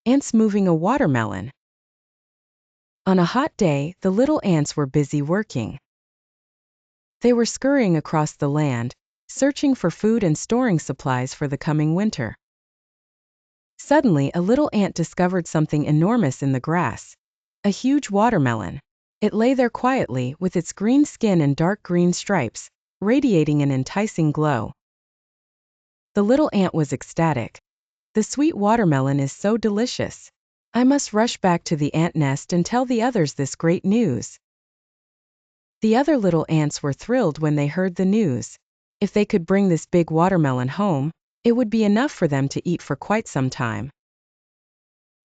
Ants moving a watermelon. On a hot day, the little ants were busy working. They were scurrying across the land, searching for food and storing supplies for the coming winter. Suddenly, a little ant discovered something enormous in the grass. A huge watermelon. It lay there quietly, with its green skin and dark green stripes, radiating an enticing glow. The little ant was ecstatic. The sweet watermelon is so delicious. I must rush back to the ant nest and tell the others this great news. The other little ants were thrilled when they heard the news. If they could bring this big watermelon home, it would be enough for them to eat for quite some time.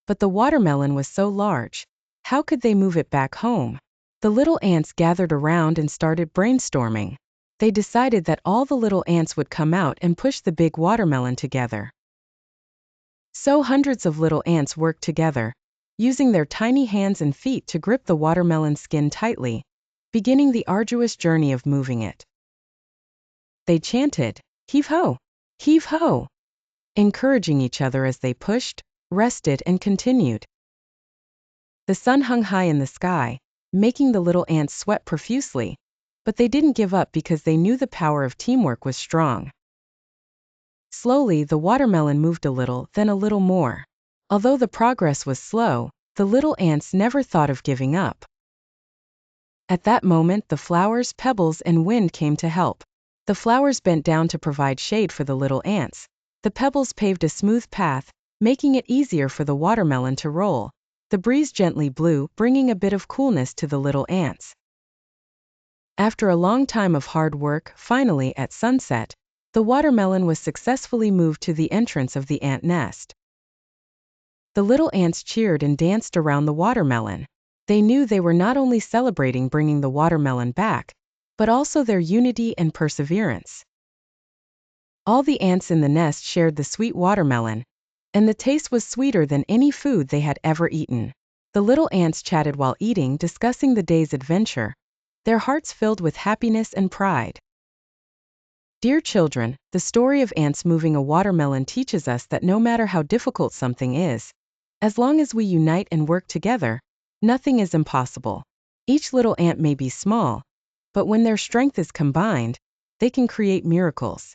But the watermelon was so large. How could they move it back home? The little ants gathered around and started brainstorming. They decided that all the little ants would come out and push the big watermelon together. So hundreds of little ants worked together, using their tiny hands and feet to grip the watermelon skin tightly, beginning the arduous journey of moving it. They chanted, "Heave-ho! Heave-ho!" encouraging each other as they pushed, rested, and continued. The sun hung high in the sky, making the little ants sweat profusely, but they didn't give up because they knew the power of teamwork was strong. Slowly, the watermelon moved a little, then a little more. Although the progress was slow, the little ants never thought of giving up. At that moment, the flowers, pebbles, and wind came to help. The flowers bent down to provide shade for the little ants. The pebbles paved a smooth path, making it easier for the watermelon to roll. The breeze gently blew, bringing a bit of coolness to the little ants. After a long time of hard work, finally, at sunset, the watermelon was successfully moved to the entrance of the ant nest. The little ants cheered and danced around the watermelon. They knew they were not only celebrating bringing the watermelon back, but also their unity and perseverance. All the ants in the nest shared the sweet watermelon, and the taste was sweeter than any food they had ever eaten. The little ants chatted while eating, discussing the day's adventure, their hearts filled with happiness and pride. Dear children, the story of ants moving a watermelon teaches us that no matter how difficult something is, as long as we unite and work together, nothing is impossible. Each little ant may be small, but when their strength is combined, they can create miracles.